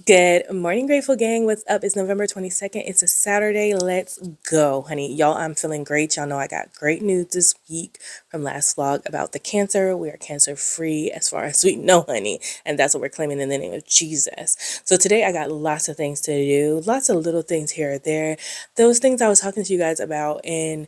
Good morning, Grateful Gang. What's up? It's November 22nd. It's a Saturday. Let's go, honey. Y'all, I'm feeling great. Y'all know I got great news this week from last vlog about the cancer. We are cancer free as far as we know, honey. And that's what we're claiming in the name of Jesus. So today I got lots of things to do, lots of little things here or there. Those things I was talking to you guys about in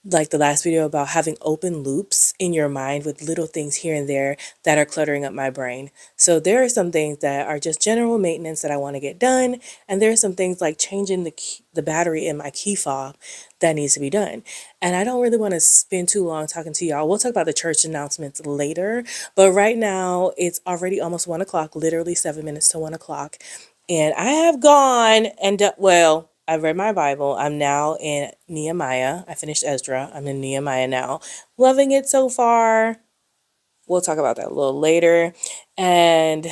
like the last video about having open loops in your mind with little things here and there that are cluttering up my brain. So there are some things that are just general maintenance that I want to get done, and there are some things like changing the battery in my key fob that needs to be done. And I don't really want to spend too long talking to y'all. We'll talk about the church announcements later, but right now it's already almost 1 o'clock, literally 7 minutes to 1 o'clock. And I have gone and well, I've read my Bible. I'm now in Nehemiah. I finished Ezra. I'm in Nehemiah now. Loving it so far. We'll talk about that a little later. And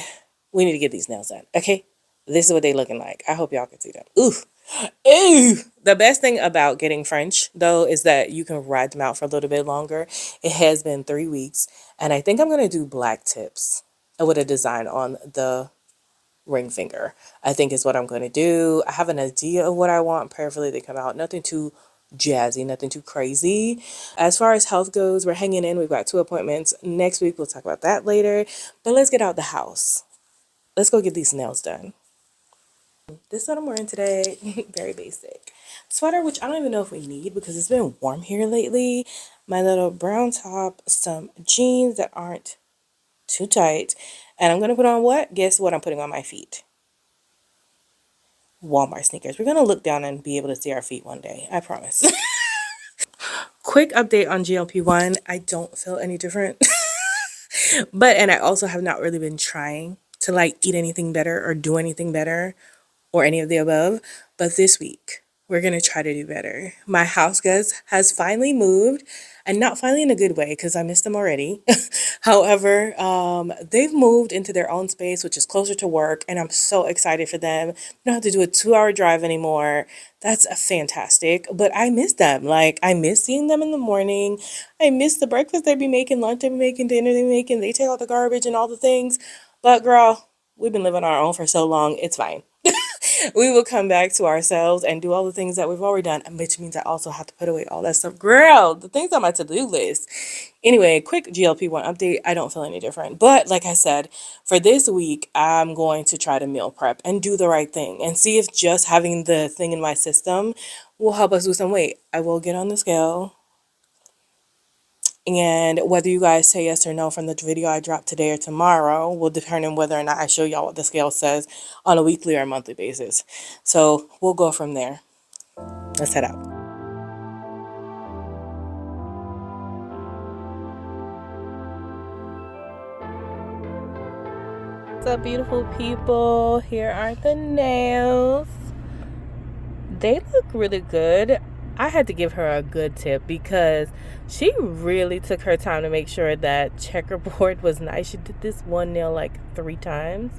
we need to get these nails done. Okay? This is what they looking like. I hope y'all can see them. Ooh. Ooh. The best thing about getting French, though, is that you can ride them out for a little bit longer. It has been 3 weeks. And I think I'm going to do black tips with a design on the ring finger, I think is what I'm going to do. I have an idea of what I want. Prayerfully they come out nothing too jazzy, nothing too crazy. As far as health goes, we're hanging in. We've got 2 appointments next week. We'll talk about that later, but let's get out the house. Let's go get these nails done. This is what I'm wearing today. Very basic sweater, which I don't even know if we need because it's been warm here lately. My little brown top, some jeans that aren't too tight, and I'm gonna put on what? Guess what I'm putting on my feet? Walmart sneakers. We're gonna look down and be able to see our feet one day. I promise. Quick update on GLP-1. I don't feel any different. And I also have not really been trying to like eat anything better or do anything better or any of the above. But this week, we're going to try to do better. My house guest has finally moved, and not finally in a good way because I missed them already. However, they've moved into their own space, which is closer to work, and I'm so excited for them. Don't have to do a 2-hour drive anymore. That's fantastic. But I miss them. Like, I miss seeing them in the morning. I miss the breakfast they'd be making, lunch they'd be making, dinner they'd be making. They take out the garbage and all the things. But girl, we've been living on our own for so long. It's fine. We will come back to ourselves and do all the things that we've already done, which means I also have to put away all that stuff. Girl, the things on my to-do list. Anyway, quick GLP-1 update. I don't feel any different. But like I said, for this week, I'm going to try to meal prep and do the right thing and see if just having the thing in my system will help us lose some weight. I will get on the scale. And whether you guys say yes or no from the video I dropped today or tomorrow will determine whether or not I show y'all what the scale says on a weekly or monthly basis. So we'll go from there. Let's head out. What's up, beautiful people? Here are the nails. They look really good. I had to give her a good tip because she really took her time to make sure that checkerboard was nice. She did this one nail like 3 times.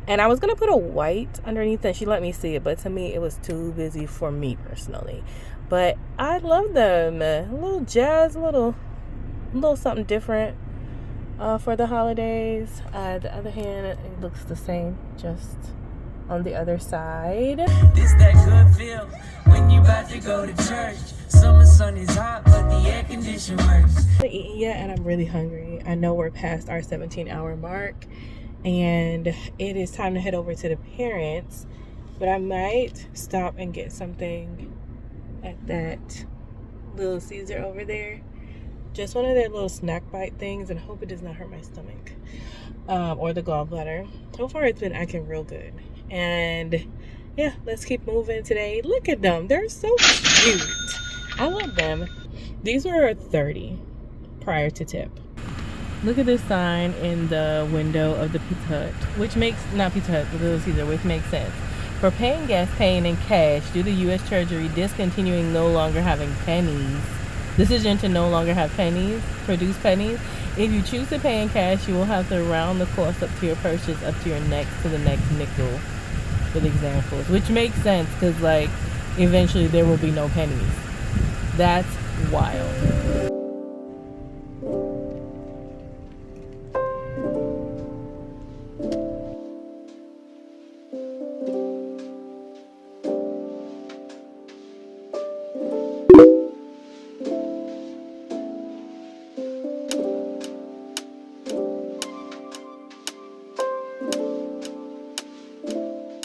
And I was going to put a white underneath and she let me see it. But to me, it was too busy for me personally. But I love them. A little jazz, a little something different for the holidays. The other hand, it looks the same, just on the other side. This that good feel when you about to go to church. Summer sun is hot, but the air condition works. I haven't eaten yet, and I'm really hungry. I know we're past our 17-hour mark, and it is time to head over to the parents. But I might stop and get something at that Little Caesar over there. Just one of their little snack bite things, and hope it does not hurt my stomach or the gallbladder. So far, it's been acting real good. And yeah, let's keep moving today. Look at them. They're so cute. I love them. These were $30 prior to tip. Look at this sign in the window of the Pizza Hut, which makes, not Pizza Hut, but Little Caesar, which makes sense. For paying gas, paying in cash, due to U.S. Treasury discontinuing no longer having pennies. Decision to no longer have pennies, produce pennies. If you choose to pay in cash, you will have to round the cost up to your purchase up to your next to the next nickel, with examples, which makes sense because like eventually there will be no pennies. That's wild.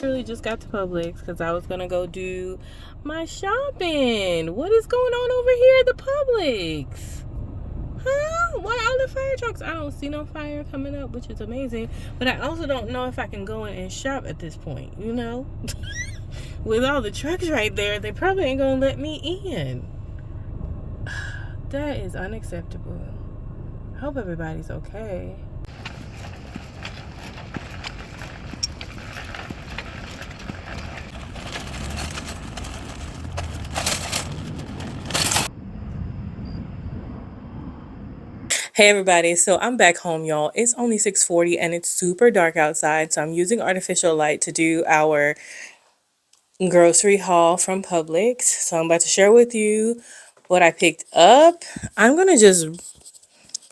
Really just got to Publix because I was gonna go do my shopping. What is going on over here at the Publix? Huh? Why all the fire trucks? I don't see no fire coming up, which is amazing. But I also don't know if I can go in and shop at this point, you know? With all the trucks right there, they probably ain't gonna let me in. That is unacceptable. I hope everybody's okay. Hey everybody, so I'm back home, y'all. It's only 6:40 and it's super dark outside, so I'm using artificial light to do our grocery haul from Publix. So I'm about to share with you what I picked up. I'm gonna just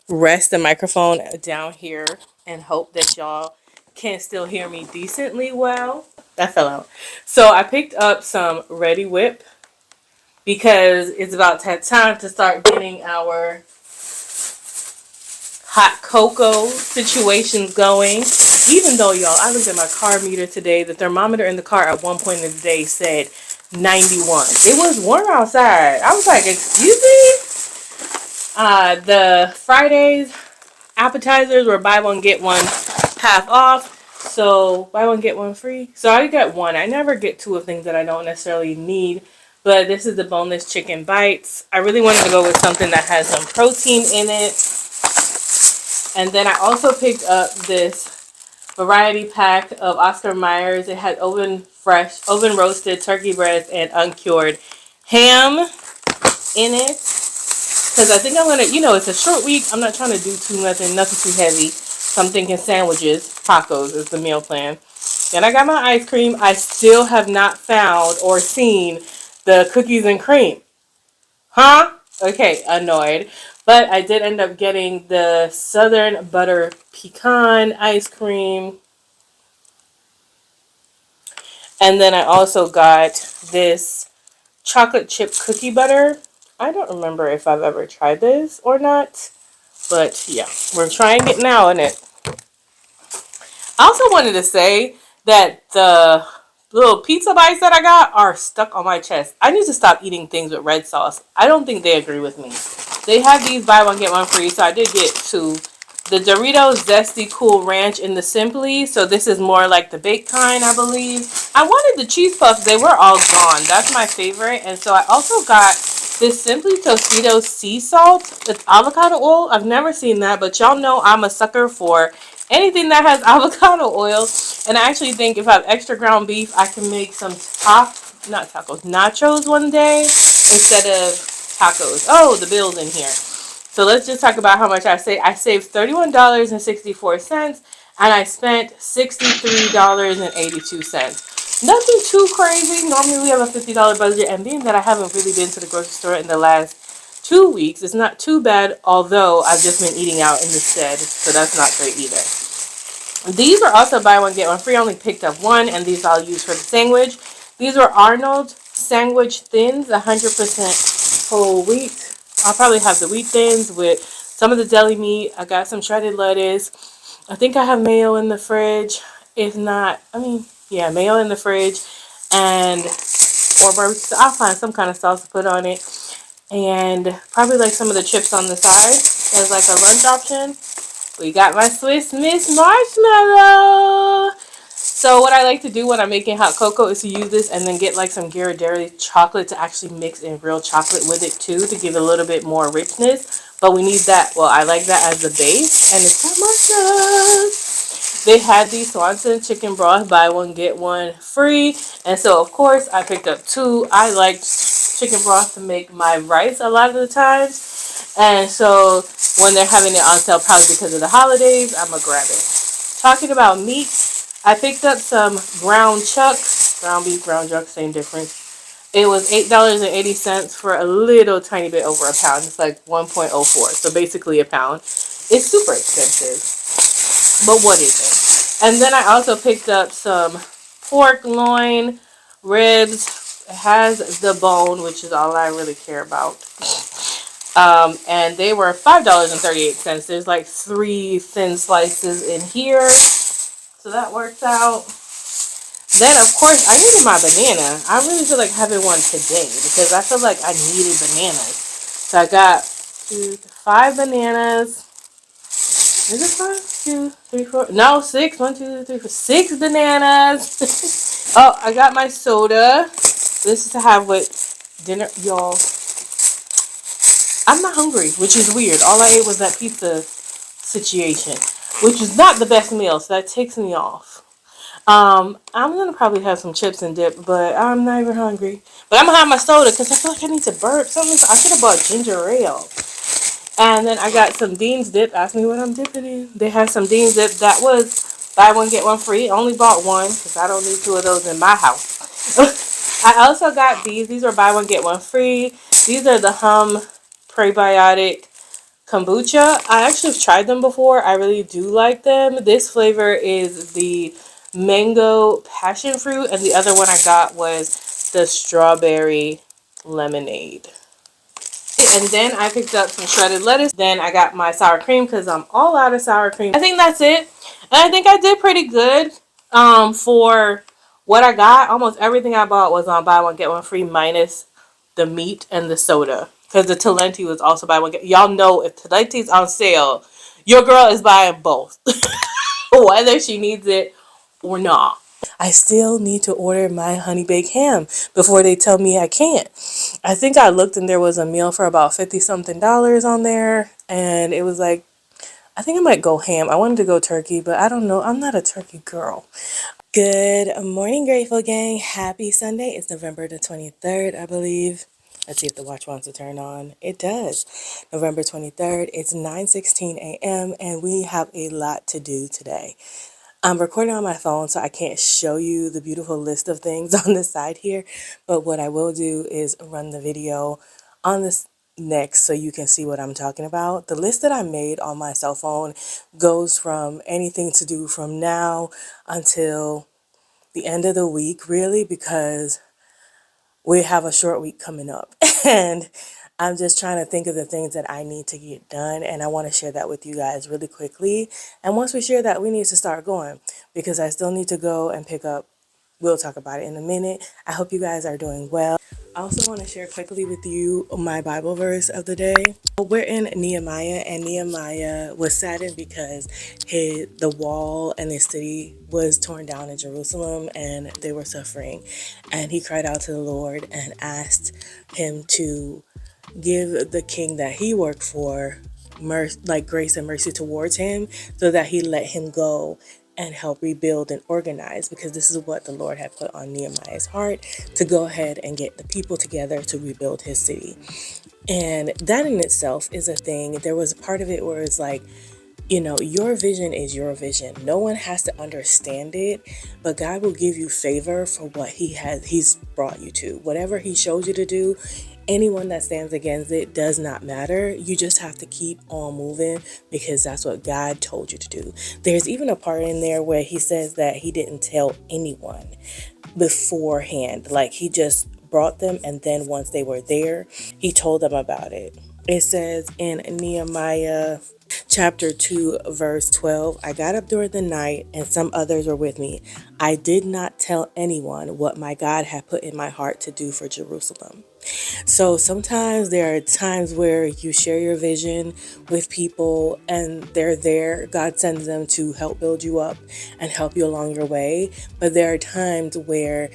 rest the microphone down here and hope that y'all can still hear me decently well. That fell out. So I picked up some Ready Whip because it's about time to start getting our hot cocoa situations going. Even though, y'all, I looked at my car meter today, the thermometer in the car at one point in the day said 91. It was warm outside. I was like, excuse me? The Fridays appetizers were buy one get one half off. So buy one get one free. So I got one. I never get two of things that I don't necessarily need. But this is the boneless chicken bites. I really wanted to go with something that has some protein in it. And then I also picked up this variety pack of Oscar Mayer's. It had oven roasted turkey breast and uncured ham in it. Because I think I'm going to, it's a short week. I'm not trying to do nothing too heavy. So I'm thinking sandwiches, tacos is the meal plan. Then I got my ice cream. I still have not found or seen the cookies and cream. Huh? Okay, annoyed. But I did end up getting the Southern Butter Pecan ice cream. And then I also got this chocolate chip cookie butter. I don't remember if I've ever tried this or not. But yeah, we're trying it now, innit? I also wanted to say that the little pizza bites that I got are stuck on my chest. I need to stop eating things with red sauce. I don't think they agree with me. They have these buy one get one free, so I did get two. The Doritos Zesty Cool Ranch in the Simply, so this is more like the baked kind, I believe. I wanted the cheese puffs. They were all gone. That's my favorite. And so I also got this Simply Tostitos sea salt with avocado oil. I've never seen that, but y'all know I'm a sucker for anything that has avocado oil. And I actually think if I have extra ground beef, I can make some nachos one day instead of tacos. Oh, the bill's in here. So let's just talk about how much I saved. I saved $31.64 and I spent $63.82. Nothing too crazy. Normally we have a $50 budget, and being that I haven't really been to the grocery store in the last 2 weeks, it's not too bad, although I've just been eating out instead, so that's not great either. These are also buy one get one free. I only picked up one, and these I'll use for the sandwich. These were Arnold Sandwich Thins, 100% whole wheat. I'll probably have the wheat thins with some of the deli meat. I got some shredded lettuce. I think I have mayo in the fridge. If not, mayo in the fridge, and or barbecue. I'll find some kind of sauce to put on it, and probably like some of the chips on the side as like a lunch option. We got my Swiss Miss marshmallow. So what I like to do when I'm making hot cocoa is to use this and then get like some Ghirardelli chocolate to actually mix in real chocolate with it too to give it a little bit more richness. But we need that. Well, I like that as the base, and it's got marshmallows. They had these Swanson chicken broth buy one get one free, and so of course I picked up two. I like chicken broth to make my rice a lot of the times, and so when they're having it on sale, probably because of the holidays, I'm gonna grab it. Talking about meat, I picked up some ground chuck, ground beef, ground chuck, same difference. It was $8.80 for a little tiny bit over a pound. It's like 1.04, so basically a pound. It's super expensive, but what is it? And then I also picked up some pork loin, ribs. It has the bone, which is all I really care about. And they were $5.38. There's like 3 thin slices in here, so that works out. Then, of course, I needed my banana. I really feel like having one today because I feel like I needed bananas. So I got 5 bananas. Is it 5? 2, 3, 4. No, 6. 1, 2, 3, 4. 6 bananas. Oh, I got my soda. This is to have with dinner, y'all. I'm not hungry, which is weird. All I ate was that pizza situation, which is not the best meal, so that takes me off. I'm gonna probably have some chips and dip, but I'm not even hungry. But I'm gonna have my soda because I feel like I need to burp. Something I should have bought ginger ale. And then I got some Dean's dip. Ask me what I'm dipping in. They had some Dean's dip that was buy one get one free. Only bought one because I don't need 2 of those in my house. I also got these. These are buy one get one free. These are the prebiotic kombucha. I actually have tried them before. I really do like them. This flavor is the mango passion fruit, and the other one I got was the strawberry lemonade. And then I picked up some shredded lettuce. Then I got my sour cream because I'm all out of sour cream. I think that's it. And I think I did pretty good for what I got. Almost everything I bought was on buy one get one free minus the meat and the soda. Because the Talenti was also buy one get. Y'all know if Talenti's on sale, your girl is buying both. Whether she needs it or not. I still need to order my honey baked ham before they tell me I can't. I think I looked and there was a meal for about 50 something dollars on there, and it was like, I think I might go ham. I wanted to go turkey, but I don't know. I'm not a turkey girl. Good morning, Grateful Gang. Happy Sunday. It's November the 23rd, I believe. Let's see if the watch wants to turn on. It does. November 23rd. It's 9:16 a.m. and we have a lot to do today. I'm recording on my phone, so I can't show you the beautiful list of things on the side here. But what I will do is run the video on this next so you can see what I'm talking about. The list that I made on my cell phone goes from anything to do from now until the end of the week, really, because we have a short week coming up. And I'm just trying to think of the things that I need to get done, and I want to share that with you guys really quickly. And once we share that, we need to start going because I still need to go and pick up. We'll talk about it in a minute. I hope you guys are doing well. I also want to share quickly with you my Bible verse of the day. We're in Nehemiah, and Nehemiah was saddened because the wall and the city was torn down in Jerusalem and they were suffering. And he cried out to the Lord and asked him to give the king that he worked for grace and mercy towards him so that he let him go and help rebuild and organize, because this is what the Lord had put on Nehemiah's heart, to go ahead and get the people together to rebuild his city. And that in itself is a thing. There was a part of it where it's like, your vision is your vision. No one has to understand it, but God will give you favor for what he's brought you to. Whatever he shows you to do, anyone that stands against it does not matter. You just have to keep on moving because that's what God told you to do. There's even a part in there where he says that he didn't tell anyone beforehand. Like, he just brought them, and then once they were there, he told them about it. It says in Nehemiah chapter 2, verse 12, I got up during the night and some others were with me. I did not tell anyone what my God had put in my heart to do for Jerusalem. So sometimes there are times where you share your vision with people and they're there. God sends them to help build you up and help you along your way. But there are times where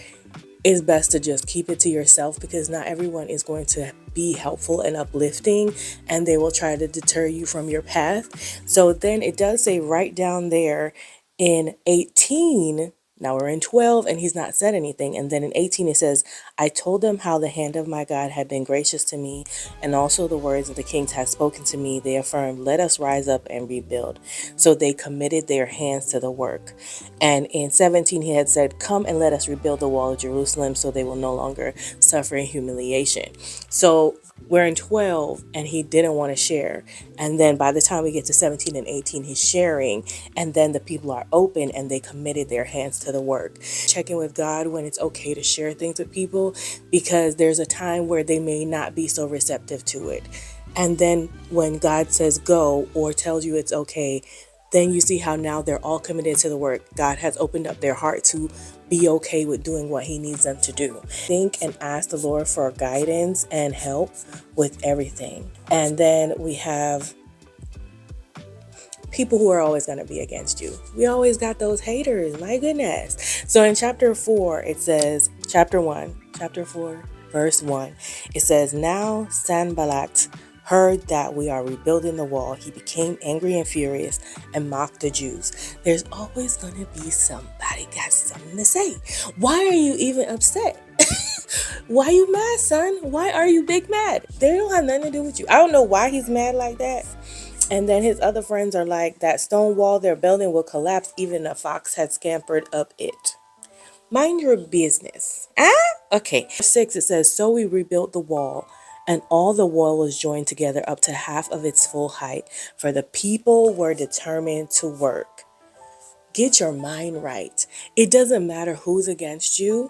it's best to just keep it to yourself, because not everyone is going to be helpful and uplifting, and they will try to deter you from your path. So then it does say right down there in 18, now we're in 12 and he's not said anything. And then in 18 it says, I told them how the hand of my God had been gracious to me, and also the words of the kings had spoken to me. They affirmed, let us rise up and rebuild. So they committed their hands to the work. And in 17 he had said, come and let us rebuild the wall of Jerusalem so they will no longer suffer humiliation. So we're in 12 and he didn't want to share. And then by the time we get to 17 and 18, he's sharing. And then the people are open and they committed their hands to the work. Check in with God when it's okay to share things with people, because there's a time where they may not be so receptive to it. And then when God says go or tells you it's okay, then you see how now they're all committed to the work. God has opened up their heart to be okay with doing what he needs them to do. Think and ask the Lord for guidance and help with everything. And then we have people who are always going to be against you. We always got those haters, my goodness. So in chapter 4, it says, chapter 4, verse 1, it says, now Sanballat heard that we are rebuilding the wall. He became angry and furious and mocked the Jews. There's always going to be somebody got something to say. Why are you even upset? Why you mad, son? Why are you big mad? They don't have nothing to do with you. I don't know why he's mad like that. And then his other friends are like, that stone wall they're building will collapse even a fox had scampered up it. Mind your business. Okay. 6, it says, so we rebuilt the wall, and all the wall was joined together up to half of its full height, for the people were determined to work. Get your mind right. It doesn't matter who's against you.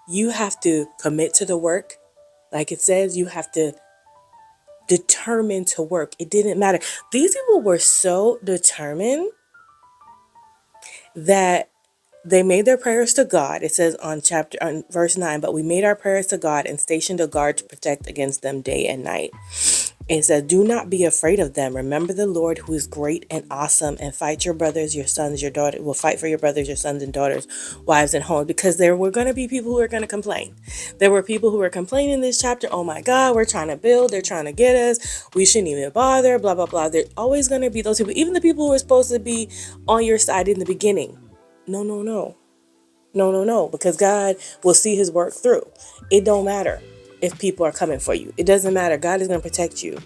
You have to commit to the work. Like it says, you have to determined to work. It didn't matter. These people were so determined that they made their prayers to God. It says on verse 9, but we made our prayers to God and stationed a guard to protect against them day and night. It says, do not be afraid of them. Remember the Lord who is great and awesome, and fight your brothers, your sons, your daughters. Will fight for your brothers, your sons and daughters, wives and homes, because there were going to be people who are going to complain. There were people who were complaining in this chapter. Oh my God, we're trying to build. They're trying to get us. We shouldn't even bother, blah, blah, blah. There's always going to be those people, even the people who are supposed to be on your side in the beginning. No, because God will see his work through. It don't matter if people are coming for you. It doesn't matter. God is going to protect you.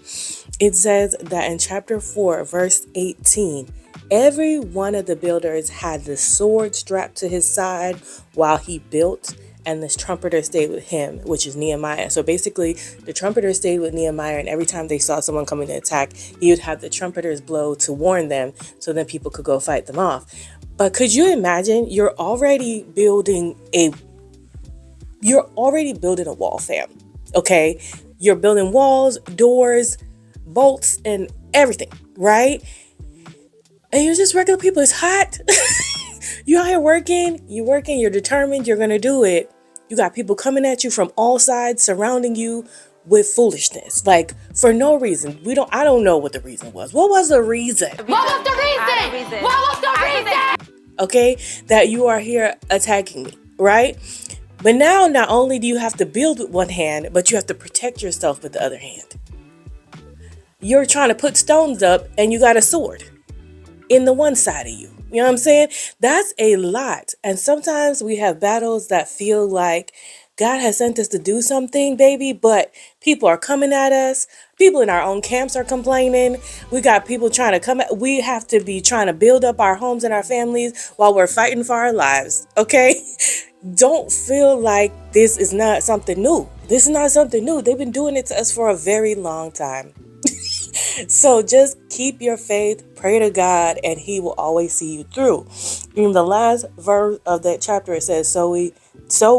It says that in chapter 4, verse 18, every one of the builders had the sword strapped to his side while he built, and the trumpeter stayed with him, which is Nehemiah. So basically, the trumpeter stayed with Nehemiah, and every time they saw someone coming to attack, he would have the trumpeters blow to warn them, so then people could go fight them off. But could you imagine, you're already building a wall, fam. Okay? You're building walls, doors, bolts, and everything, right? And you're just regular people. It's hot. You out here working, you're determined, you're gonna do it. You got people coming at you from all sides, surrounding you with foolishness, like for no reason. I don't know what the reason was. What was the reason? Okay, that you are here attacking me, right? But now, not only do you have to build with one hand, but you have to protect yourself with the other hand. You're trying to put stones up and you got a sword in the one side of you. You know what I'm saying? That's a lot. And sometimes we have battles that feel like God has sent us to do something, baby, but people are coming at us. People in our own camps are complaining. We got people trying to come at. We have to be trying to build up our homes and our families while we're fighting for our lives, okay? Don't feel like this is not something new. This is not something new. They've been doing it to us for a very long time. So just keep your faith, pray to God, and he will always see you through. In the last verse of that chapter, it says, so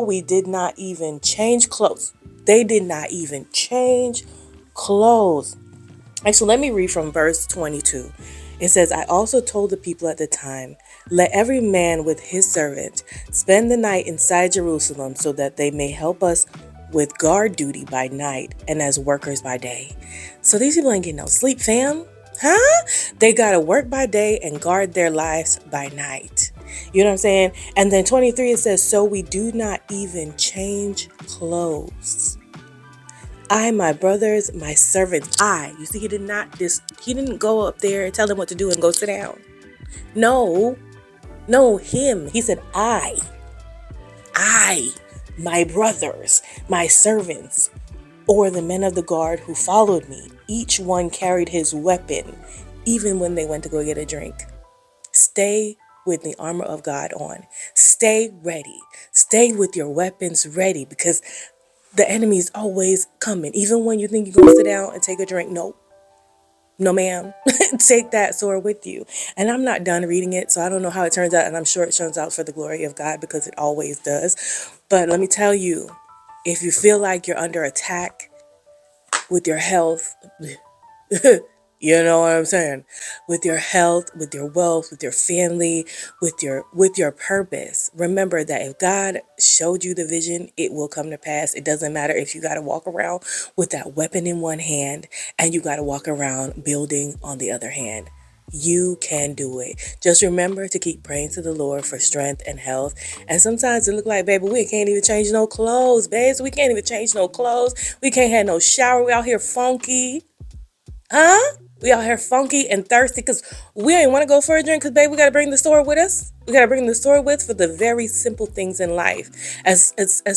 we did not even change clothes. They did not even change clothes. Actually, let me read from verse 22. It says, I also told the people at the time, let every man with his servant spend the night inside Jerusalem so that they may help us with guard duty by night and as workers by day. So these people ain't getting no sleep, fam. Huh? They got to work by day and guard their lives by night. You know what I'm saying? And then 23, it says, so we do not even change clothes. I, my brothers, my servants, you see, he didn't go up there and tell them what to do and go sit down. No, him. He said, I, my brothers, my servants, or the men of the guard who followed me, each one carried his weapon, even when they went to go get a drink. Stay with the armor of God on. Stay ready. Stay with your weapons ready, because the enemy is always coming. Even when you think you're going to sit down and take a drink, no, ma'am. Take that sword with you. And I'm not done reading it, so I don't know how it turns out, and I'm sure it turns out for the glory of God, because it always does. But let me tell you, if you feel like you're under attack with your health, You know what I'm saying? With your health, with your wealth, with your family, with your purpose. Remember that if God showed you the vision, it will come to pass. It doesn't matter if you got to walk around with that weapon in one hand and you got to walk around building on the other hand. You can do it. Just remember to keep praying to the Lord for strength and health. And sometimes it look like, baby, we can't even change no clothes, babes. We can't even change no clothes. We can't have no shower. We out here funky. Huh? We out here funky and thirsty because we ain't want to go for a drink because, babe, we got to bring the store with us. We got to bring the store with for the very simple things in life as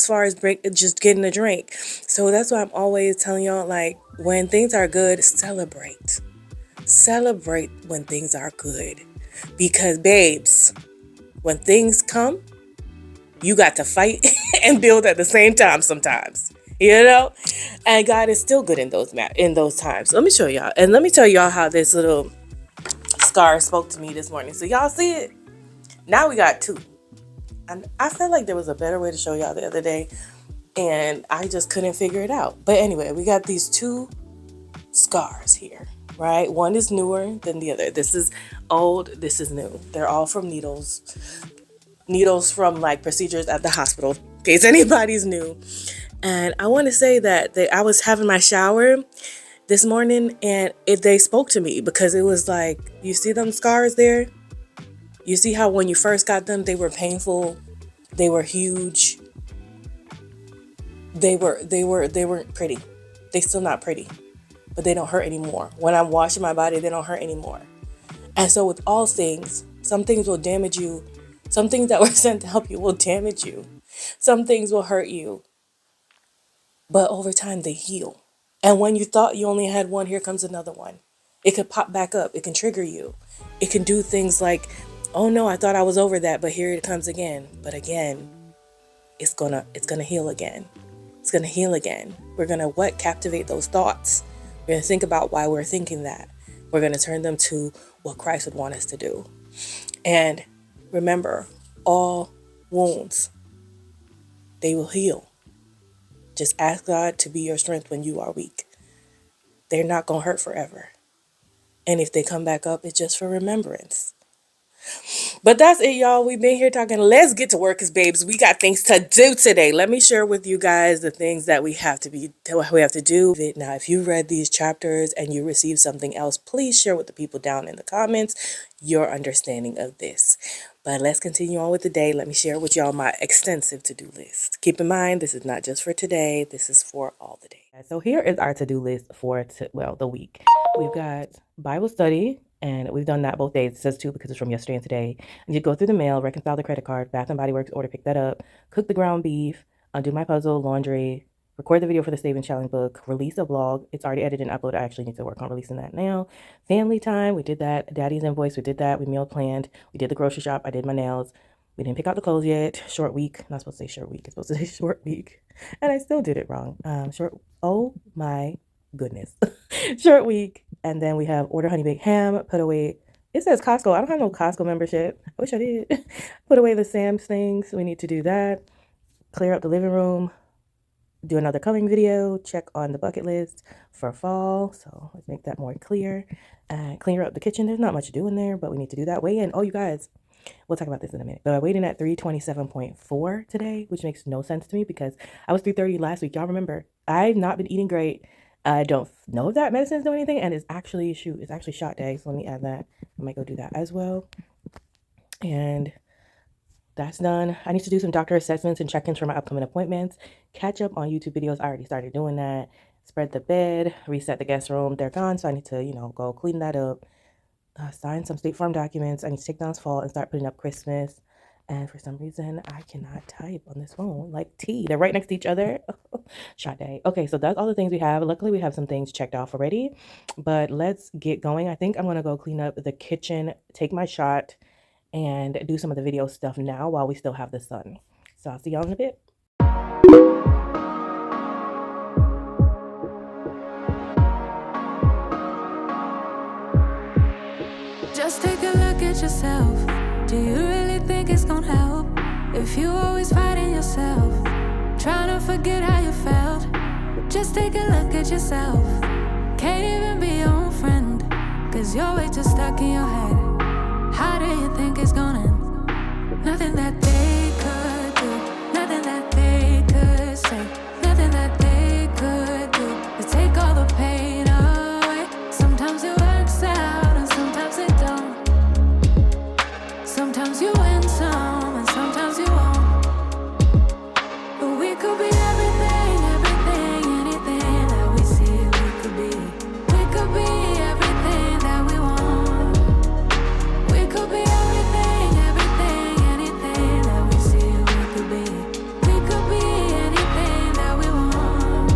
far as just getting a drink. So that's why I'm always telling y'all, like, when things are good, celebrate. Celebrate when things are good. Because, babes, when things come, you got to fight and build at the same time sometimes. You know, and God is still good in those times. Let me show y'all, and let me tell y'all how this little scar spoke to me this morning. So y'all see it? Now we got two, and I felt like there was a better way to show y'all the other day, and I just couldn't figure it out. But anyway, we got these two scars here, right? One is newer than the other. This is old. This is new. They're all from needles from like procedures at the hospital. In case anybody's new. And I want to say that I was having my shower this morning and they spoke to me because it was like, you see them scars there? You see how when you first got them, they were painful. They were huge. They weren't pretty. They still not pretty, but they don't hurt anymore. When I'm washing my body, they don't hurt anymore. And so with all things, some things will damage you. Some things that were sent to help you will damage you. Some things will hurt you. But over time, they heal. And when you thought you only had one, here comes another one. It could pop back up. It can trigger you. It can do things like, oh no, I thought I was over that, but here it comes again. But again, it's gonna heal again. It's gonna heal again. We're gonna captivate those thoughts. We're gonna think about why we're thinking that. We're gonna turn them to what Christ would want us to do. And remember, all wounds, they will heal. Just ask God to be your strength when you are weak. They're not going to hurt forever. And if they come back up, it's just for remembrance. But that's it, y'all. We've been here talking. Let's get to work, because, babes, we got things to do today. Let me share with you guys the things that we have to do. Now, if you read these chapters and you received something else, please share with the people down in the comments your understanding of this. But let's continue on with the day. Let me share with y'all my extensive to-do list. Keep in mind, this is not just for today. This is for all the days. So here is our to-do list for the week. We've got Bible study, and we've done that both days. It says 2 because it's from yesterday and today. And you go through the mail, reconcile the credit card, Bath and Body Works order, pick that up, cook the ground beef, undo my puzzle, laundry, record the video for the Saving Challenge book, release a vlog. It's already edited and uploaded. I actually need to work on releasing that now. Family time, we did that. Daddy's invoice, we did that. We meal planned. We did the grocery shop. I did my nails. We didn't pick out the clothes yet. Short week. Not supposed to say short week. It's supposed to say short week. And I still did it wrong. Oh my goodness. Short week. And then we have order honey baked ham, put away. It says Costco. I don't have no Costco membership. I wish I did. Put away the Sam's things. We need to do that. Clear up the living room. Do another coloring video. Check on the bucket list for fall. So let's make that more clear. Clear up the kitchen. There's not much to do in there, but we need to do that. Weigh in. Oh, you guys. We'll talk about this in a minute. But I weighed in at 327.4 today, which makes no sense to me because I was 330 last week. Y'all remember, I've not been eating great. I don't know if that medicine is doing anything, and it's actually shot day. So let me add that. I might go do that as well. And that's done. I need to do some doctor assessments and check-ins for my upcoming appointments. Catch up on YouTube videos. I already started doing that. Spread the bed, reset the guest room. They're gone, so I need to, go clean that up. Sign some State Farm documents. I need to take down fall and start putting up Christmas. And for some reason, I cannot type on this phone. Like T, they're right next to each other. Shot day. Okay, so that's all the things we have. Luckily, we have some things checked off already. But let's get going. I think I'm going to go clean up the kitchen, take my shot, and do some of the video stuff now while we still have the sun. So I'll see y'all in a bit. Just take a look at yourself. Do you really think it's gonna help if you always fighting yourself, trying to forget how you felt? Just take a look at yourself. Can't even be your own friend. 'cause you're way too stuck in your head. How do you think it's gonna end? Nothing that they could do, nothing that they could say, nothing that they could do to take all the pain away. Sometimes it works out and sometimes it don't. Sometimes you win some and sometimes you won't. But we could be everything, everything, anything that we see we could be. We could be everything that we want. We could be everything, everything, anything that we see we could be. We could be anything that we want.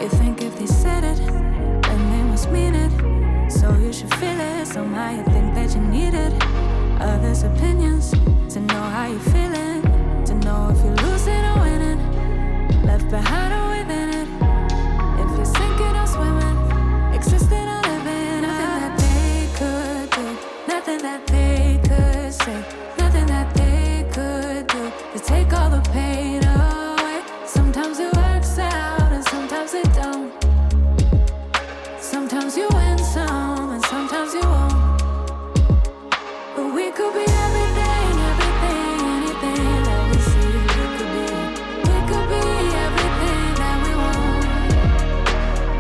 You think if they said it, then they must mean it. So you should feel it, somehow you think that you need it. Others' opinions, to know how you're feeling, to know if you're losing or winning, left behind or within it. If you're sinking or swimming, existing or living. Nothing that they could do, nothing that they could say, nothing that they could do to take all the pain away. Sometimes it works out and sometimes it don't. Sometimes you win some and sometimes you won't. But we could be everything, everything, anything that we see we could be. We could be everything that we want.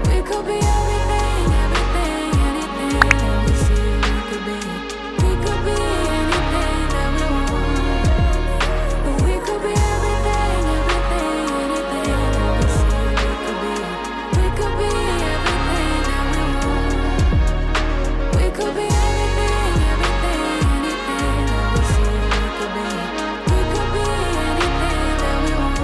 We could be everything, everything, anything that we see we could be. We could be anything that we want. But we could be everything, everything, anything that we see we could be. We could be everything that we want. We could be everything, everything, anything that we see we could be. We could be anything that we want.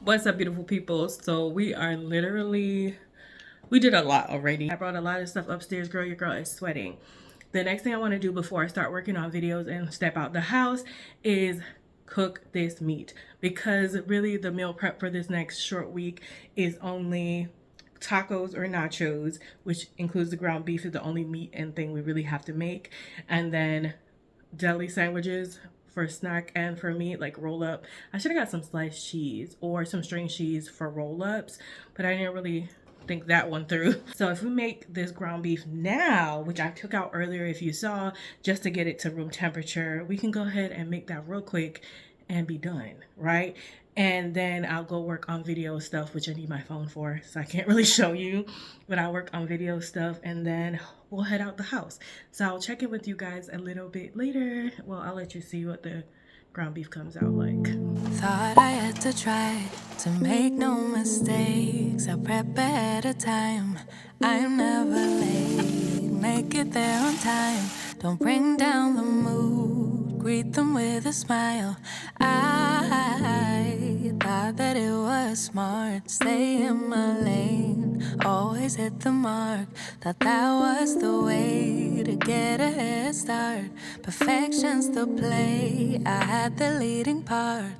What's up, beautiful people? So we did a lot already. I brought a lot of stuff upstairs. Girl, your girl is sweating. The next thing I want to do before I start working on videos and step out the house is cook this meat, because really the meal prep for this next short week is only tacos or nachos, which includes the ground beef, is the only meat and thing we really have to make, and then deli sandwiches for snack and for meat, like roll up. I should have got some sliced cheese or some string cheese for roll ups, but I didn't really think that one through. So if we make this ground beef now, which I took out earlier if you saw, just to get it to room temperature, we can go ahead and make that real quick and be done, right? And then I'll go work on video stuff, which I need my phone for, so I can't really show you, but I'll work on video stuff and then we'll head out the house. So I'll check in with you guys a little bit later. Well, I'll let you see what the ground beef comes out like. Thought I had to try to make no mistakes. I prep ahead of time. I'm never late. Make it there on time. Don't bring down the mood. Greet them with a smile. I thought that it was smart. Stay in my lane. Always hit the mark. Thought that was the way to get a head start. Perfection's the play. I had the leading part.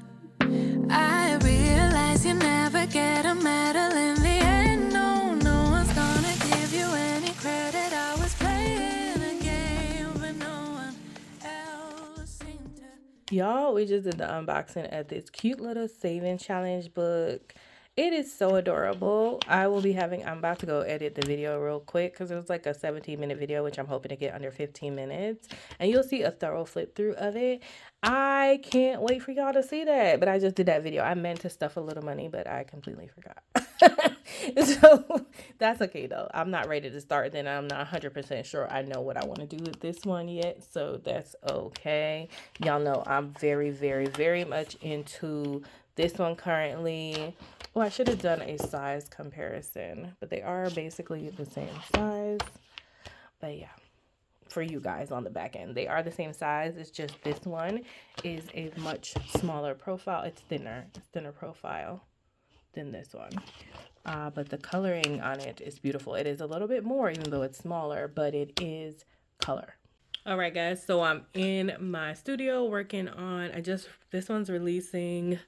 I realize you never get a medal in the end. No, no one's gonna give you any credit. I was playing a game, but no one else seemed to. Y'all, we just did the unboxing of this cute little saving challenge book. It is so adorable. I'm about to go edit the video real quick because it was like a 17-minute video, which I'm hoping to get under 15 minutes. And you'll see a thorough flip through of it. I can't wait for y'all to see that. But I just did that video. I meant to stuff a little money, but I completely forgot. So that's okay though. I'm not ready to start then. I'm not 100% sure I know what I want to do with this one yet. So that's okay. Y'all know I'm very, very, very much into this one currently. Well, I should have done a size comparison, but they are basically the same size. But yeah, for you guys on the back end, they are the same size. It's just this one is a much smaller profile. It's thinner profile. than this one. But the coloring on it is beautiful. It is a little bit more, even though it's smaller, but it is color. All right, guys. So I'm in my studio working on, this one's releasing,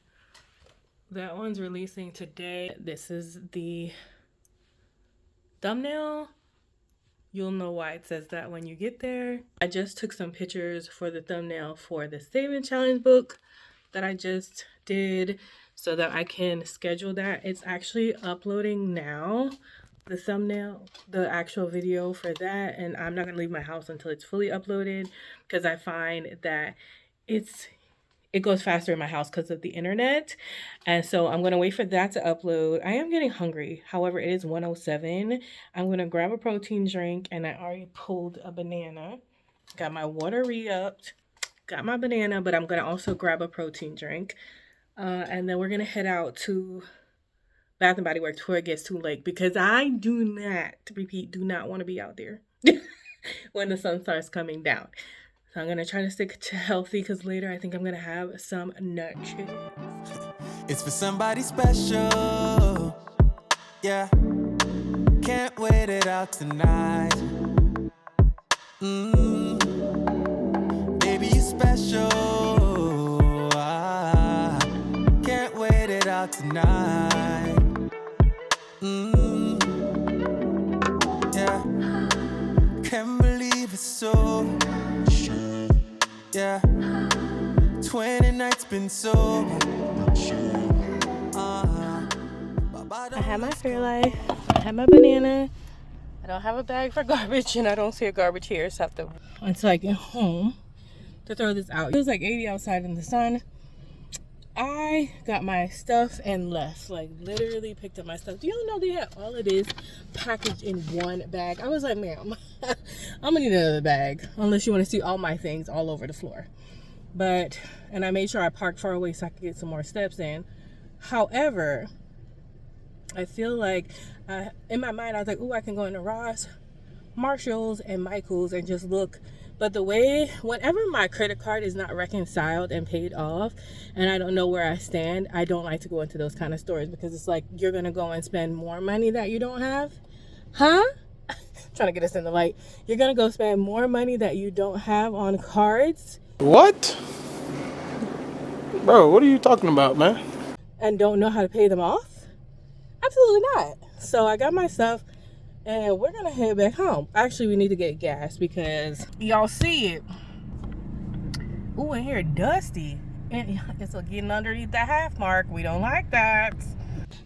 that one's releasing today. This is the thumbnail. You'll know why it says that when you get there. I just took some pictures for the thumbnail for the saving challenge book that I just did so that I can schedule that. It's actually uploading now, the thumbnail, the actual video for that, and I'm not gonna leave my house until it's fully uploaded because I find that it goes faster in my house because of the internet. And so I'm going to wait for that to upload. I am getting hungry. However, it is 1:07. I'm going to grab a protein drink, and I already pulled a banana. Got my water re-upped. Got my banana, but I'm going to also grab a protein drink. And then we're going to head out to Bath & Body Works before it gets too late because I do not want to be out there when the sun starts coming down. So I'm going to try to stick to healthy because later I think I'm going to have some nut chips. It's for somebody special. Yeah. Can't wait it out tonight. Baby, you special. Can't wait it out tonight. Yeah. Can't believe it's so. Yeah, 20 nights been so. I have my Fairlife, I have my banana, I don't have a bag for garbage, and I don't see a garbage here, so I have to, until I get home, to throw this out. It was like 80 outside in the sun. I got my stuff and left, like literally picked up my stuff. Do y'all know they had all of this packaged in one bag? I was like, ma'am, I'm gonna need another bag unless you want to see all my things all over the floor. And I made sure I parked far away so I could get some more steps in. However, I feel like in my mind I was like, ooh, I can go into Ross, Marshalls, and Michael's and just look. But whenever my credit card is not reconciled and paid off and I don't know where I stand, I don't like to go into those kind of stores because it's like you're going to go and spend more money that you don't have. Huh? Trying to get us in the light. You're going to go spend more money that you don't have on cards. What? Bro, what are you talking about, man? And don't know how to pay them off? Absolutely not. So I got my stuff. And we're gonna head back home. Actually, we need to get gas because y'all see it. Ooh, in here dusty. And it's getting underneath the half mark. We don't like that.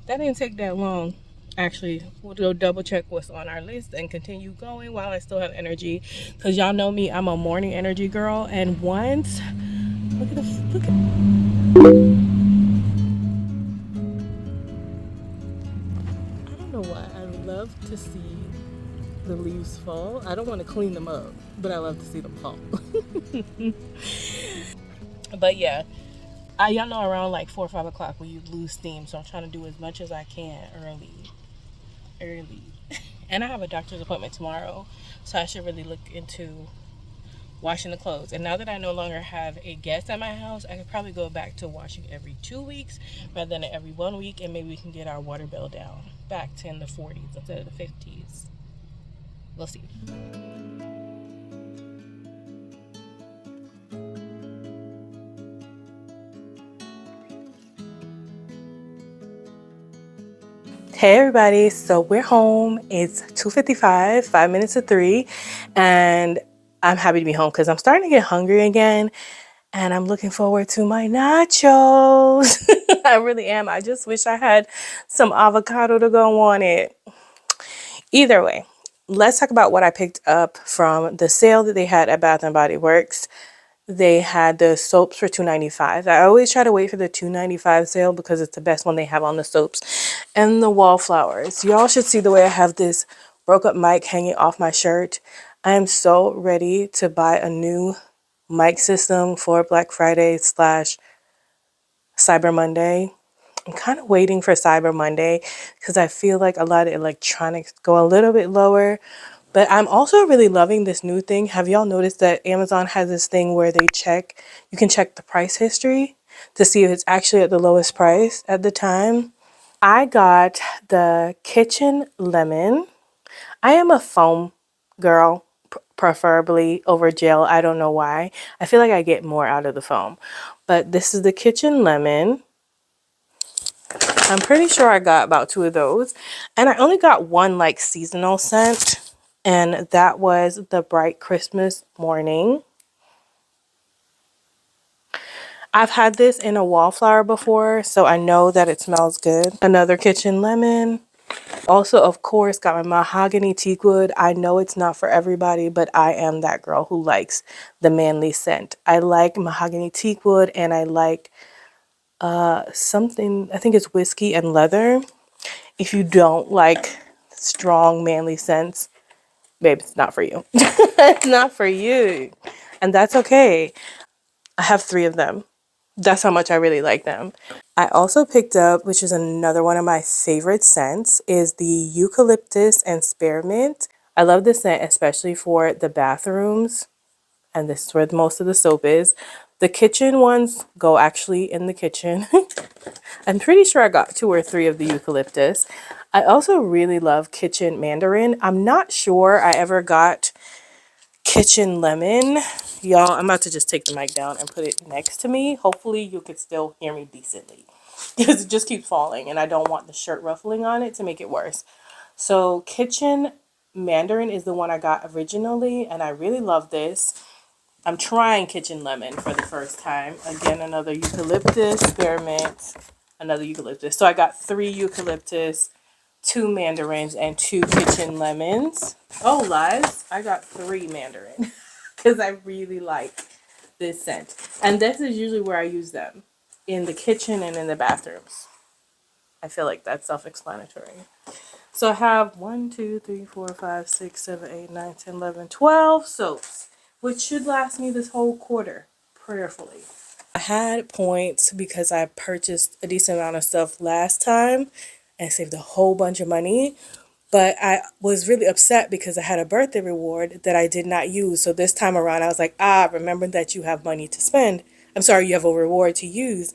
That didn't take that long. Actually, we'll go double check what's on our list and continue going while I still have energy. Because y'all know me, I'm a morning energy girl. And once, look at I don't know why. I love to see the leaves fall. I don't want to clean them up, but I love to see them fall. But yeah, y'all know around like 4 or 5 o'clock we lose steam, so I'm trying to do as much as I can early. And I have a doctor's appointment tomorrow, so I should really look into washing the clothes. And now that I no longer have a guest at my house, I could probably go back to washing every 2 weeks rather than every 1 week, and maybe we can get our water bill down back to in the 40s instead of the 50s. We'll see. Hey everybody, so we're home. It's 2:55, 5 minutes to 3, and I'm happy to be home because I'm starting to get hungry again, and I'm looking forward to my nachos. I really am. I just wish I had some avocado to go on it. Either way, let's talk about what I picked up from the sale that they had at Bath & Body Works. They had the soaps for $2.95. I always try to wait for the $2.95 sale because it's the best one they have on the soaps. And the wallflowers. Y'all should see the way I have this broke up mic hanging off my shirt. I am so ready to buy a new mic system for Black Friday / Cyber Monday. I'm kind of waiting for Cyber Monday because I feel like a lot of electronics go a little bit lower. But I'm also really loving this new thing. Have y'all noticed that Amazon has this thing where you can check the price history to see if it's actually at the lowest price at the time? I got the kitchen lemon. I am a foam girl, preferably over gel. I don't know why. I feel like I get more out of the foam. But this is the kitchen lemon. I'm pretty sure I got about 2 of those. And I only got one like seasonal scent. And that was the Bright Christmas Morning. I've had this in a wallflower before, so I know that it smells good. Another kitchen lemon. Also, of course, got my mahogany teakwood. I know it's not for everybody, but I am that girl who likes the manly scent. I like mahogany teakwood, and I like something, I think it's whiskey and leather. If you don't like strong manly scents, babe, it's not for you. It's not for you. And that's okay. I have 3 of them. That's how much I really like them. I also picked up, which is another one of my favorite scents, is the eucalyptus and spearmint. I love this scent, especially for the bathrooms. And this is where most of the soap is. The kitchen ones go actually in the kitchen. I'm pretty sure I got 2 or 3 of the eucalyptus. I also really love kitchen mandarin. I'm not sure I ever got kitchen lemon. Y'all, I'm about to just take the mic down and put it next to me. Hopefully you could still hear me decently because it just keeps falling and I don't want the shirt ruffling on it to make it worse. So kitchen mandarin is the one I got originally and I really love this. I'm trying kitchen lemon for the first time. Again, another eucalyptus, spearmint, another eucalyptus. So I got 3 eucalyptus, 2 mandarins, and 2 kitchen lemons. Oh, lies, I got 3 mandarin because I really like this scent. And this is usually where I use them, in the kitchen and in the bathrooms. I feel like that's self-explanatory. So I have 1, 2, 3, 4, 5, 6, 7, 8, 9, 10, 11, 12 soaps, which should last me this whole quarter, prayerfully. I had points because I purchased a decent amount of stuff last time and saved a whole bunch of money. But I was really upset because I had a birthday reward that I did not use. So this time around, I was like, remember that you have money to spend. I'm sorry, you have a reward to use.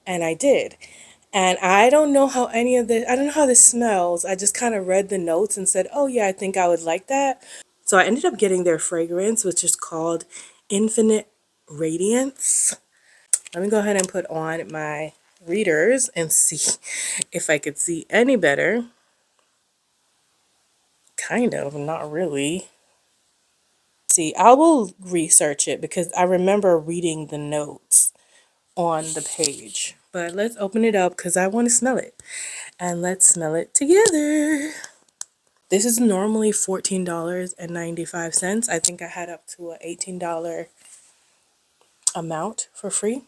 And I did. And I don't know how any of this, I don't know how this smells. I just kind of read the notes and said, oh yeah, I think I would like that. So I ended up getting their fragrance, which is called Infinite Radiance. Let me go ahead and put on my readers and see if I could see any better. Kind of, not really. See, I will research it because I remember reading the notes on the page. But let's open it up because I want to smell it. And let's smell it together. This is normally $14.95. I think I had up to an $18 amount for free.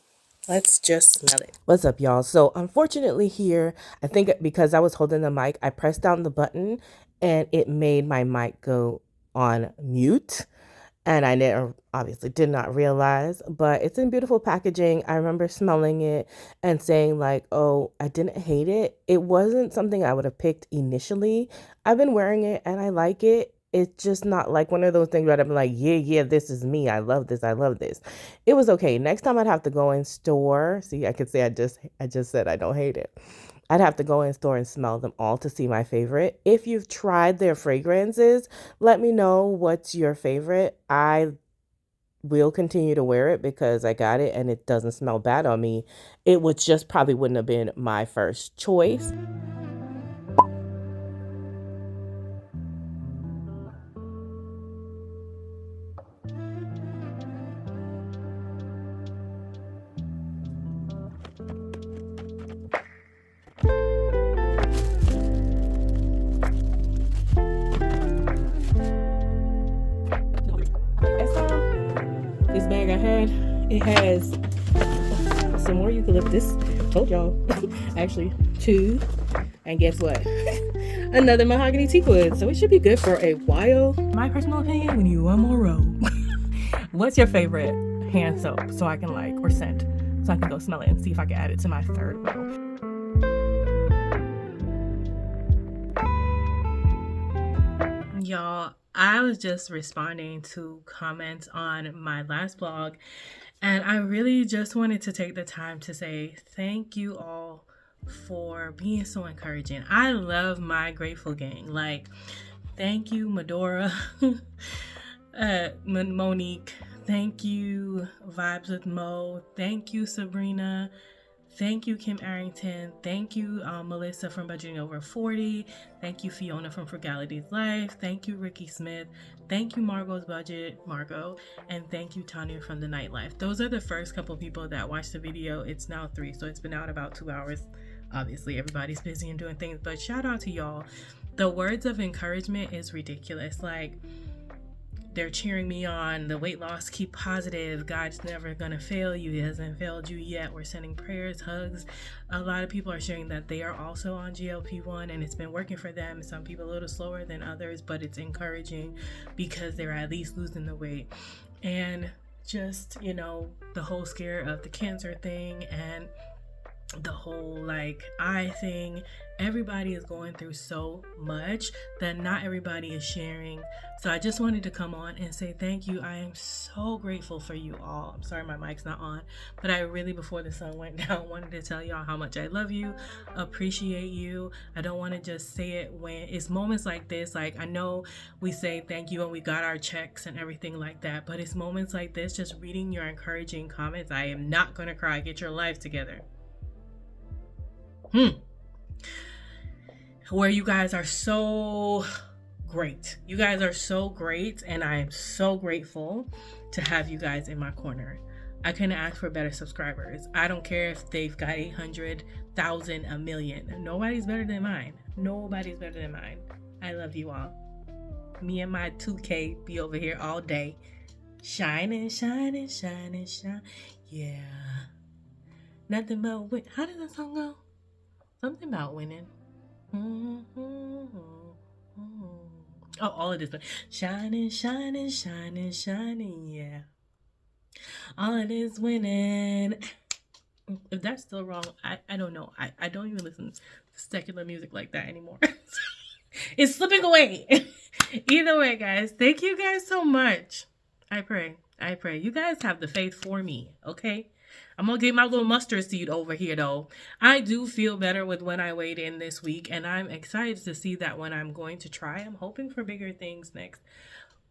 Let's just smell it. What's up, y'all? So unfortunately here, I think because I was holding the mic, I pressed down the button and it made my mic go on mute. And I obviously did not realize, but it's in beautiful packaging. I remember smelling it and saying like, oh, I didn't hate it. It wasn't something I would have picked initially. I've been wearing it and I like it. It's just not like one of those things where I'm like, yeah, this is me. I love this. I love this. It was okay. Next time I'd have to go in store. See, I could say I just said I don't hate it. I'd have to go in store and smell them all to see my favorite. If you've tried their fragrances, let me know what's your favorite. I will continue to wear it because I got it and it doesn't smell bad on me. It would just probably wouldn't have been my first choice. This bag I had, it has some more eucalyptus. Told y'all. Actually, 2. And guess what? Another mahogany teakwood. So it should be good for a while. My personal opinion, we need one more row. What's your favorite hand soap so I can like, or scent, so I can go smell it and see if I can add it to my 3rd row. Y'all, I was just responding to comments on my last blog, and I really just wanted to take the time to say thank you all for being so encouraging. I love my grateful gang. Like, thank you, Medora, Monique. Thank you, Vibes with Mo. Thank you, Sabrina. Thank you, Kim Arrington. Thank you, Melissa from Budgeting Over 40. Thank you, Fiona from Frugality's Life. Thank you, Ricky Smith. Thank you, Margot's Budget, Margot. And thank you, Tanya from The Nightlife. Those are the first couple people that watched the video. It's now 3, so it's been out about 2 hours. Obviously, everybody's busy and doing things, but shout out to y'all. The words of encouragement is ridiculous. Like, they're cheering me on. The weight loss, keep positive. God's never gonna fail you. He hasn't failed you yet. We're sending prayers, hugs. A lot of people are sharing that they are also on GLP-1 and it's been working for them. Some people a little slower than others, but it's encouraging because they're at least losing the weight. And just, you know, the whole scare of the cancer thing and the whole like eye thing. Everybody is going through so much that not everybody is sharing. So I just wanted to come on and say thank you. I am so grateful for you all. I'm sorry my mic's not on, but I really, before the sun went down, wanted to tell y'all how much I love you, appreciate you. I don't want to just say it when it's moments like this. Like, I know we say thank you and we got our checks and everything like that, but it's moments like this, just reading your encouraging comments. I am not gonna cry. Get your life together. Where you guys are so great. You guys are so great, and I am so grateful to have you guys in my corner. I couldn't ask for better subscribers. I don't care if they've got 800,000, a million. Nobody's better than mine. Nobody's better than mine. I love you all. Me and my 2K be over here all day. Shining, shining, shining, shine. Yeah. Nothing but win. How does that song go? Something about winning. Oh, all of this. Shining, shining, shining, shining, yeah. All of this winning. If that's still wrong, I don't know. I don't even listen to secular music like that anymore. It's slipping away. Either way, guys, thank you guys so much. I pray. You guys have the faith for me, okay? I'm going to get my little mustard seed over here, though. I do feel better with when I weighed in this week, and I'm excited to see that when I'm going to try. I'm hoping for bigger things next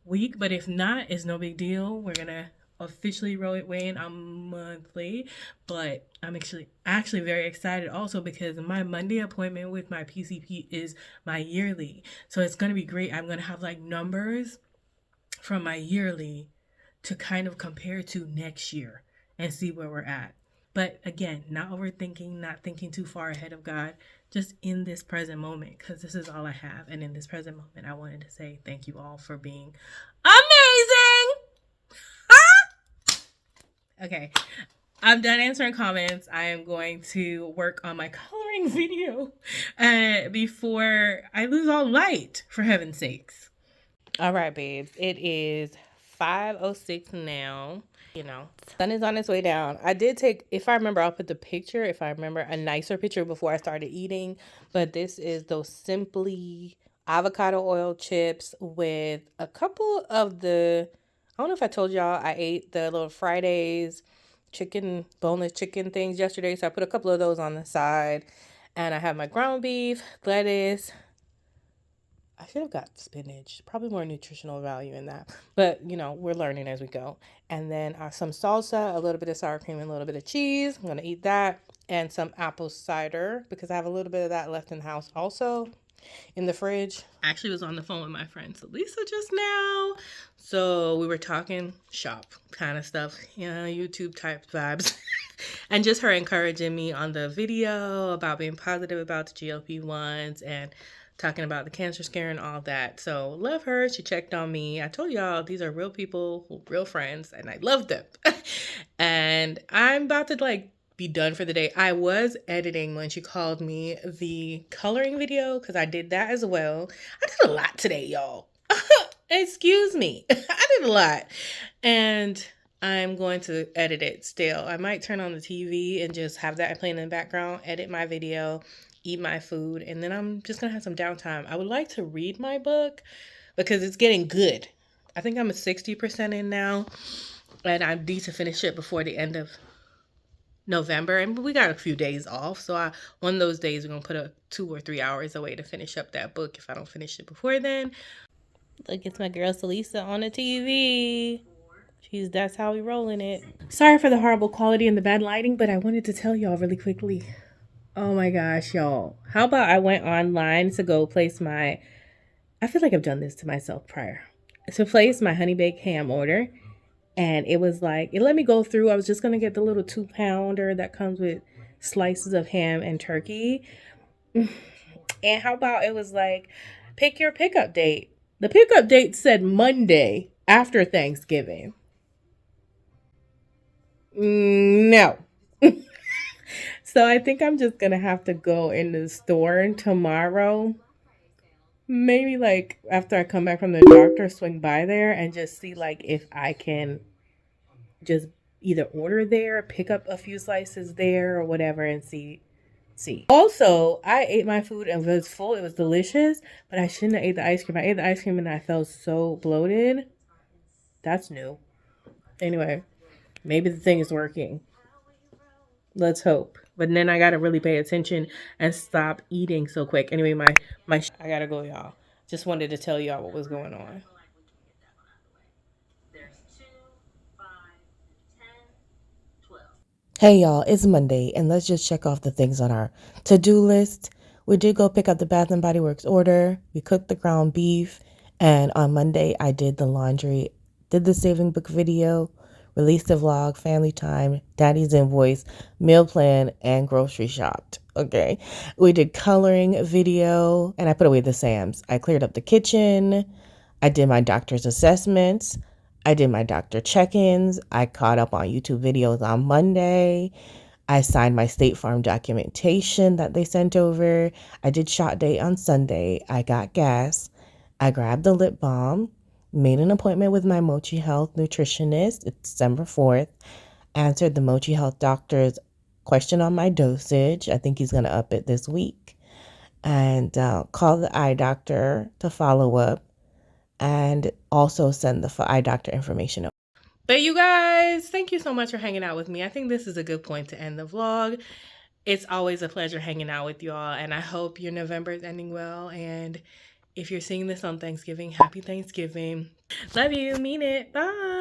week, but if not, it's no big deal. We're going to officially weigh in on monthly, but I'm actually very excited also because my Monday appointment with my PCP is my yearly. So it's going to be great. I'm going to have like numbers from my yearly to kind of compare to next year and see where we're at. But again, not overthinking, not thinking too far ahead of God, just in this present moment, because this is all I have. And in this present moment, I wanted to say thank you all for being amazing. Okay, I'm done answering comments. I am going to work on my coloring video before I lose all light, for heaven's sakes. All right, babes, it is 5:06 now. You know, sun is on its way down. I did take, if I remember, I'll put the picture, if I remember, a nicer picture before I started eating. But this is those Simply avocado oil chips with a couple of the, I don't know if I told y'all, I ate the little Fridays chicken, boneless chicken things yesterday. So I put a couple of those on the side. And I have my ground beef, lettuce. I should have got spinach. Probably more nutritional value in that. But, you know, we're learning as we go. And then some salsa, a little bit of sour cream, and a little bit of cheese. I'm going to eat that. And some apple cider because I have a little bit of that left in the house also in the fridge. I actually was on the phone with my friend Lisa just now. So we were talking shop kind of stuff, you know, YouTube type vibes. And just her encouraging me on the video about being positive about the GLP-1s and talking about the cancer scare and all that. So love her. She checked on me. I told y'all these are real people, real friends, and I love them. And I'm about to like be done for the day. I was editing when she called me the coloring video because I did that as well. I did a lot today, y'all. Excuse me. I did a lot. And I'm going to edit it still. I might turn on the TV and just have that playing in the background, edit my video, eat my food, and then I'm just gonna have some downtime. I would like to read my book because it's getting good. I think I'm at 60% in now, and I need to finish it before the end of November, and we got a few days off. So one of those days we're gonna put a 2 or 3 hours away to finish up that book if I don't finish it before then. Look, it's my girl Salisa on the TV. That's how we rolling it. Sorry for the horrible quality and the bad lighting, but I wanted to tell y'all really quickly. Oh my gosh, y'all. How about I went online to go place I feel like I've done this to myself prior. To place my honey baked ham order. And it was like, it let me go through. I was just going to get the little 2-pounder that comes with slices of ham and turkey. And how about it was like, pick your pickup date. The pickup date said Monday after Thanksgiving. No. So I think I'm just going to have to go in the store tomorrow. Maybe like after I come back from the doctor, swing by there and just see like if I can just either order there, pick up a few slices there or whatever and see. Also, I ate my food and it was full. It was delicious, but I shouldn't have ate the ice cream. I ate the ice cream and I felt so bloated. That's new. Anyway, maybe the thing is working. Let's hope. But then I got to really pay attention and stop eating so quick. Anyway, I got to go, y'all. Just wanted to tell y'all what was going on. Hey y'all, it's Monday, and let's just check off the things on our to-do list. We did go pick up the Bath & Body Works order. We cooked the ground beef, and on Monday I did the laundry, did the saving book video, released the vlog, family time, daddy's invoice, meal plan, and grocery shopped. Okay, we did coloring video, and I put away the Sams. I cleared up the kitchen. I did my doctor's assessments. I did my doctor check-ins. I caught up on YouTube videos on Monday. I signed my State Farm documentation that they sent over. I did shot date on Sunday. I got gas. I grabbed the lip balm. Made an appointment with my Mochi Health nutritionist. It's December 4th. Answered the Mochi Health doctor's question on my dosage. I think he's going to up it this week. And called the eye doctor to follow up. And also send the eye doctor information over. But you guys, thank you so much for hanging out with me. I think this is a good point to end the vlog. It's always a pleasure hanging out with y'all, and I hope your November is ending well. And if you're seeing this on Thanksgiving, happy Thanksgiving. Love you, mean it. Bye.